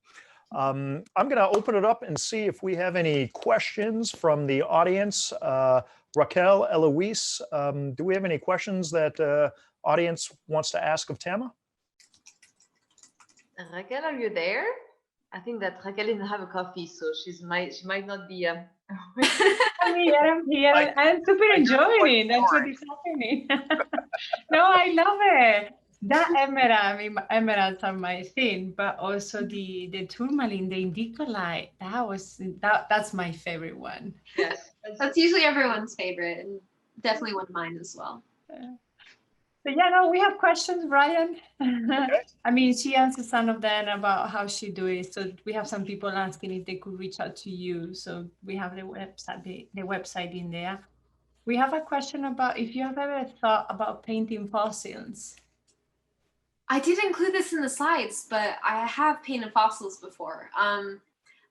I'm going to open it up and see if we have any questions from the audience. Raquel, Eloise, do we have any questions that audience wants to ask of Tama? Raquel, are you there? I think that Raquel didn't have a coffee, so she might not be. I'm here. I'm super enjoying it. That's what is happening. No, I love it. That emerald, I mean, emeralds are my thing, but also the tourmaline, the indicolite, that's my favorite one. Yes, That's usually everyone's favorite, and definitely one of mine as well. So yeah, no, we have questions, Brian. Okay. I mean, she answered some of them about how she do it. So we have some people asking if they could reach out to you. So we have the website in there. We have a question about if you have ever thought about painting fossils. I did include this in the slides, but I have painted fossils before. I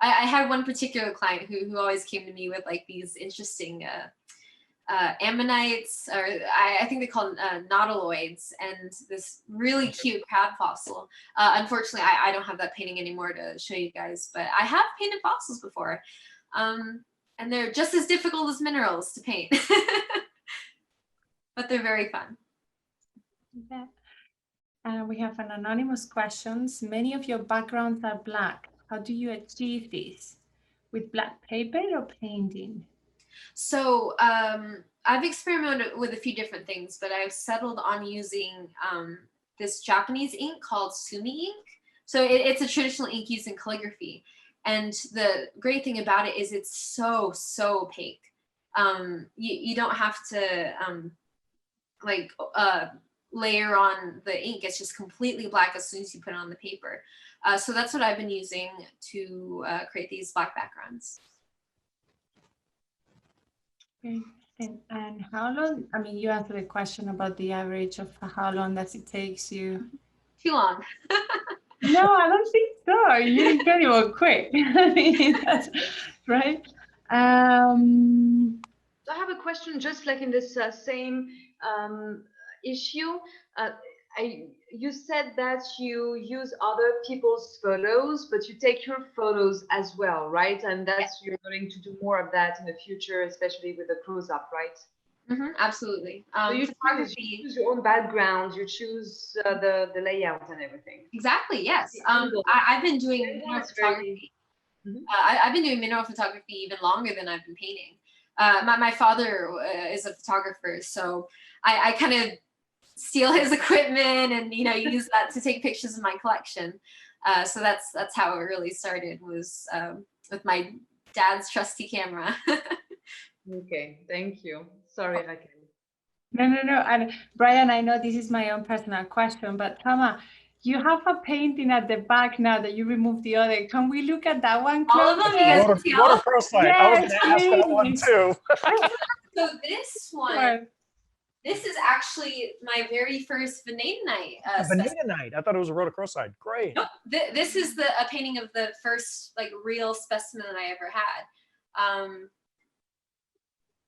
had one particular client who always came to me with like these interesting ammonites, or I think they call them nautiloids, and this really cute crab fossil. Unfortunately, I don't have that painting anymore to show you guys, but I have painted fossils before. And they're just as difficult as minerals to paint, but they're very fun. Yeah. We have an anonymous questions. Many of your backgrounds are black. How do you achieve this? With black paper or painting? So I've experimented with a few different things, but I've settled on using this Japanese ink called Sumi ink. So it's a traditional ink used in calligraphy. And the great thing about it is it's so opaque. You don't have to layer on the ink. It's just completely black as soon as you put it on the paper. So that's what I've been using to create these black backgrounds. Okay. And how long, I mean, you answered the question about the average of how long does it takes you? Too long. No, I don't think so. You're incredible quick. I mean, that's right. I have a question just like in this same issue. You said that you use other people's photos, but you take your photos as well, right? And you're going to do more of that in the future, especially with the close-up, right? Absolutely. So you choose your own background, you choose the layout and everything. Exactly, yes. I've been doing mineral photography. I've been doing mineral photography even longer than I've been painting. My father is a photographer, so I kind of steal his equipment and use that to take pictures of my collection. So that's how it really started, was with my dad's trusty camera. Okay, thank you. Sorry, Raquel. No. And Brian, I know this is my own personal question, but Tama, you have a painting at the back now that you removed the other. Can we look at that one? All of them, you guys can see all of them? Watercolor. I was going to ask that one too. So this one, this is actually my very first Venadinite. Venadinite. I thought it was a rhodochrosite. Great. Nope. This is a painting of the first real specimen that I ever had.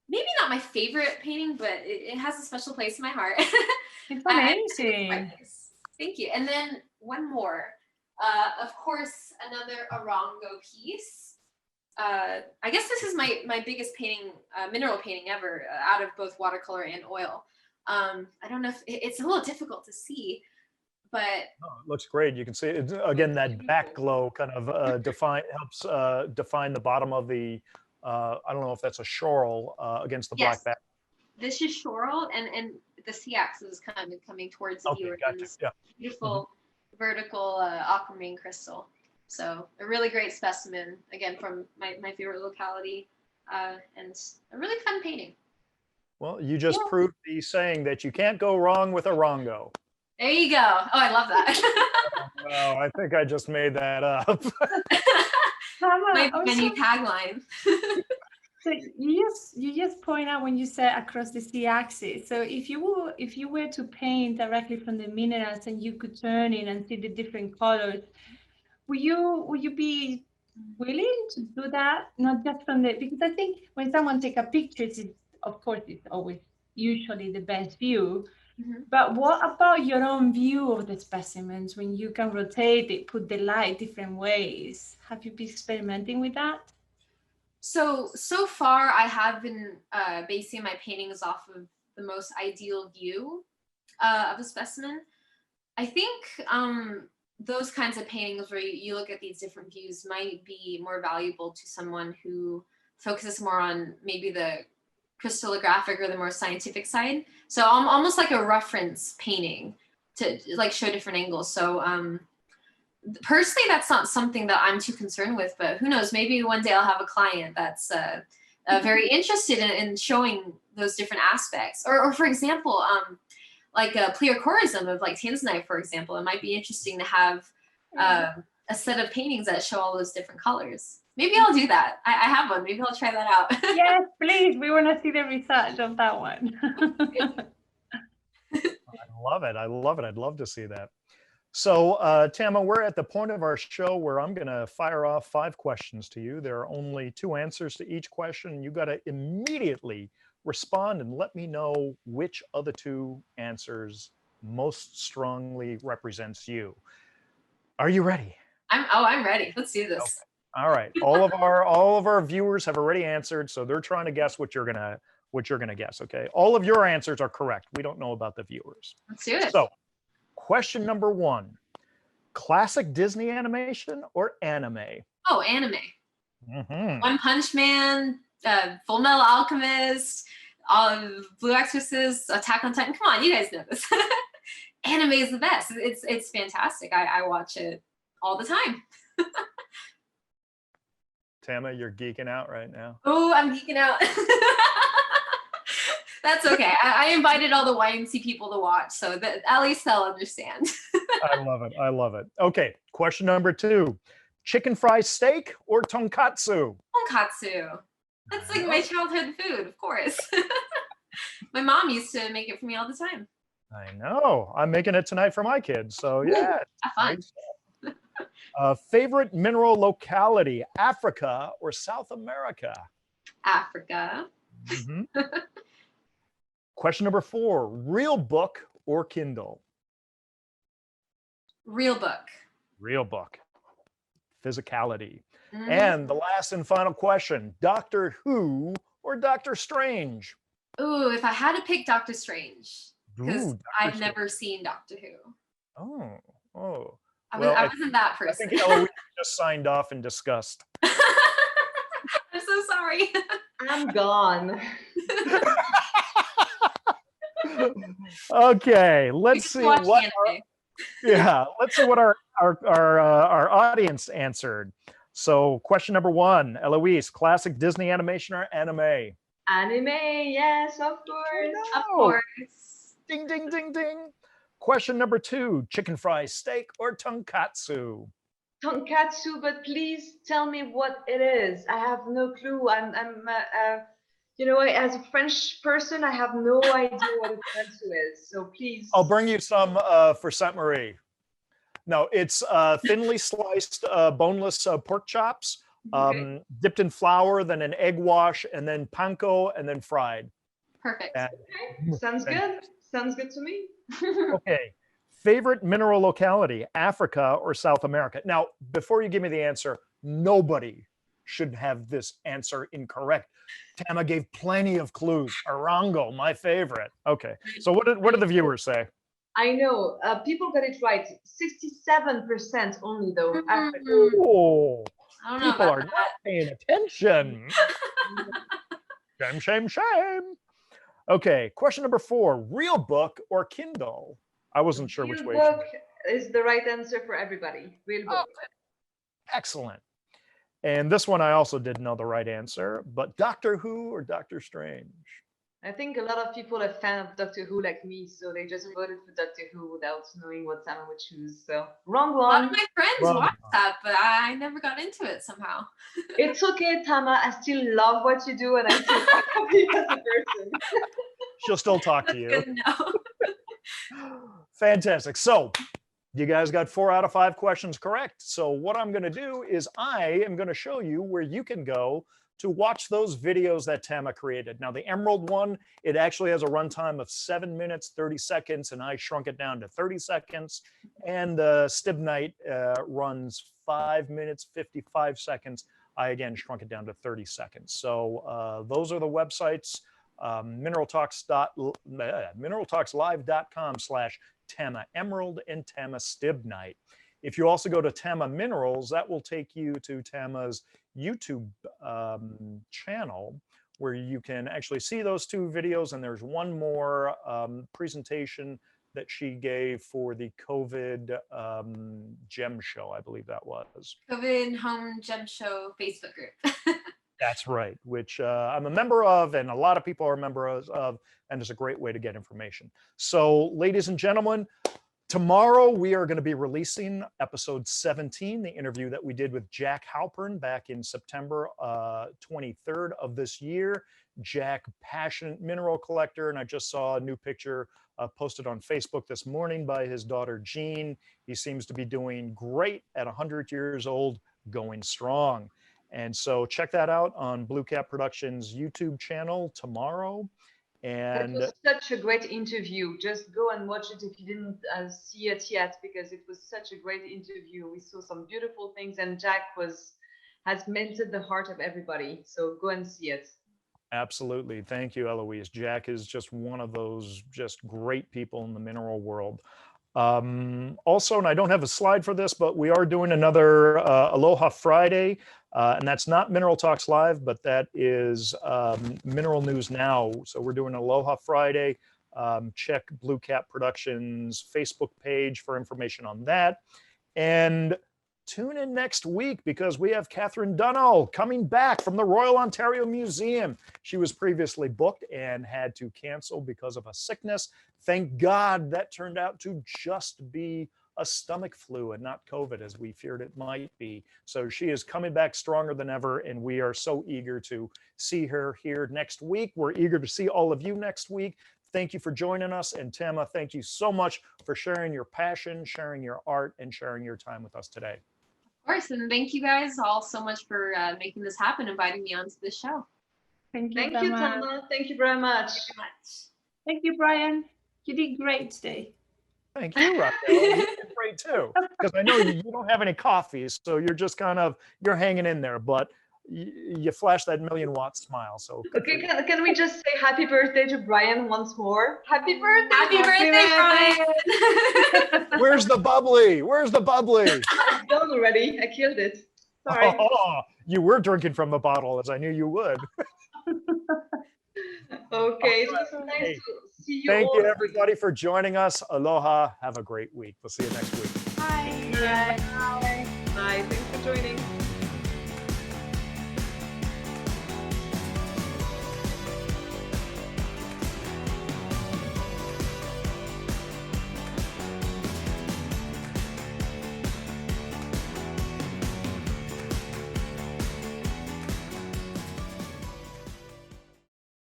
Maybe not my favorite painting, but it has a special place in my heart. It's amazing. Thank you. And then one more. Of course, another Arango piece. I guess this is my biggest painting, mineral painting ever, out of both watercolor and oil. I don't know if it's a little difficult to see, but Oh, it looks great. You can see it, again, that back glow kind of helps define the bottom of the, I don't know if that's a shoral against the yes, black back. this is shoral, and the C-axis is kind of coming towards the Okay, viewer. gotcha. This Yeah. beautiful vertical aquamarine crystal. So a really great specimen, again, from my favorite locality, and a really fun painting. Well, you just Yeah. proved the saying that you can't go wrong with a wrongo. There you go. Oh, I love that. Wow, I think I just made that up. Tama, My also, menu tagline. so you just point out when you said across the C-axis. So if you were to paint directly from the minerals and you could turn it and see the different colors, would you be willing to do that? Not just from the, because I think when someone take a picture, it's, of course it's always usually the best view. Mhm. But what about your own view of the specimens when you can rotate it, put the light different ways? Have you been experimenting with that? So far, I have been basing my paintings off of the most ideal view of a specimen. I think those kinds of paintings where you look at these different views might be more valuable to someone who focuses more on maybe the crystallographic or the more scientific side. So almost like a reference painting to like show different angles. So personally, that's not something that I'm too concerned with, but who knows, maybe one day I'll have a client that's very interested in showing those different aspects. Or for example, like a pleochorism of like tanzanite, for example, it might be interesting to have a set of paintings that show all those different colors. Maybe I'll do that. I have one. Maybe I'll try that out. Yes, please. We want to see the research of that one. I love it. I love it. I'd love to see that. So, Tama, we're at the point of our show where I'm going to fire off 5 questions to you. There are only 2 answers to each question. You got to immediately respond and let me know which of the 2 answers most strongly represents you. Are you ready? I'm ready. Let's do this. Okay. All right. All of our viewers have already answered, so they're trying to guess what you're gonna guess. Okay. All of your answers are correct. We don't know about the viewers. Let's do it. So, question number 1: classic Disney animation or anime? Oh, anime. Mm-hmm. One Punch Man, Full Metal Alchemist, Blue Exorcist, Attack on Titan. Come on, you guys know this. Anime is the best. It's fantastic. I watch it all the time. Tama, you're geeking out right now. Oh, I'm geeking out. That's okay. I invited all the YMC people to watch, so that at least they'll understand. I love it. I love it. Okay. Question number 2: chicken fried steak or tonkatsu? Tonkatsu. That's like my childhood food, of course. My mom used to make it for me all the time. I know. I'm making it tonight for my kids. So yeah. Have fun. Favorite mineral locality, Africa or South America? Africa. Mhm. Question number 4: real book or Kindle? Real book. Real book. Physicality. Mhm. And the last and final question: Doctor Who or Doctor Strange? Ooh, if I had to pick Doctor Strange, because Ooh, Dr. I've Strange. never seen Doctor Who. Oh. I Well, wasn't that I person. think Eloise just signed off in disgust. I'm so sorry. I'm gone. Okay, We let's just see watched what anime. let's see what our audience answered. So, question number 1: Eloise, classic Disney animation or anime? Anime, yes, of course. Of Oh, course. ding, ding, ding, ding. Question number 2: chicken fry steak or tonkatsu? Tonkatsu, but please tell me what it is. I have no clue. You know, as a French person, I have no idea what a tonkatsu is. So please. I'll bring you some for Sainte Marie. No, it's thinly sliced boneless pork chops, Okay. dipped in flour, then an egg wash, and then panko, and then fried. Perfect. And- Okay, sounds good. Sounds good to me. okay. Favorite mineral locality, Africa or South America? Now, before you give me the answer, nobody should have this answer incorrect. Tama gave plenty of clues. Arango, my favorite. Okay. So what did the viewers say? I know. People got it right. 67% only, though. Oh, I don't know people about are that. not paying attention. Shame, shame, shame. Okay, question number 4. Real book or Kindle? I wasn't sure which way. Real book is the right answer for everybody. Real book. Excellent. And this one I also didn't know the right answer, but Doctor Who or Doctor Strange? I think a lot of people are fan of Doctor Who like me, so they just voted for Doctor Who without knowing what Tama would choose. So wrong A lot of one. my friends Wrong watch one. that, but I never got into it somehow. It's okay, Tama. I still love what you do, and I still love you as a person. She'll still talk to That's you. good to know. Fantastic. So you guys got 4 out of 5 questions correct. So what I'm going to do is I am going to show you where you can go to watch those videos that Tama created. Now, the Emerald one, it actually has a runtime of 7 minutes, 30 seconds, and I shrunk it down to 30 seconds. And the Stibnite runs 5 minutes, 55 seconds. I, again, shrunk it down to 30 seconds. So those are the websites, mineraltalkslive.com/Tama Emerald and Tama Stibnite. If you also go to Tama Minerals, that will take you to Tama's YouTube channel where you can actually see those 2 videos. And there's one more presentation that she gave for the COVID gem show, I believe that was. COVID Home Gem Show Facebook group. That's right, which I'm a member of, and a lot of people are members of, and it's a great way to get information. So, ladies and gentlemen, tomorrow we are going to be releasing episode 17, the interview that we did with Jack Halpern back in September 23rd of this year. Jack, passionate mineral collector, and I just saw a new picture posted on Facebook this morning by his daughter Jean. He seems to be doing great at 100 years old, going strong. And so check that out on Blue Cap Productions YouTube channel tomorrow. And it was such a great interview. Just go and watch it if you didn't see it yet, because it was such a great interview. We saw some beautiful things, and Jack has melted the heart of everybody. So go and see it. Absolutely. Thank you, Eloise. Jack is just one of those just great people in the mineral world. Also, and I don't have a slide for this, but we are doing another Aloha Friday, and that's not Mineral Talks Live, but that is Mineral News Now. So we're doing Aloha Friday. Check Blue Cap Productions Facebook page for information on that. And tune in next week because we have Catherine Dunnell coming back from the Royal Ontario Museum. She was previously booked and had to cancel because of a sickness. Thank God that turned out to just be a stomach flu and not COVID, as we feared it might be. So she is coming back stronger than ever, and we are so eager to see her here next week. We're eager to see all of you next week. Thank you for joining us. And Tama, thank you so much for sharing your passion, sharing your art, and sharing your time with us today. Of course, and thank you guys all so much for making this happen, inviting me onto this show. Thank you, Thank you, Tama. Thank you very much. Thank you very much. Thank you, Brian. You did great today. Thank you, Raquel. You did great too. Because I know you don't have any coffee, so you're just you're hanging in there, but you flash that 1,000,000-watt smile. So okay, can we just say happy birthday to Brian once more? Happy birthday! Happy birthday, Brian! Where's the bubbly? Where's the bubbly? It's done already. I killed it. Sorry. Oh, you were drinking from the bottle, as I knew you would. Okay, it was nice to see you. Thank you, everybody, for joining us. Aloha. Have a great week. We'll see you next week. Bye. Bye. Bye. Thanks for joining.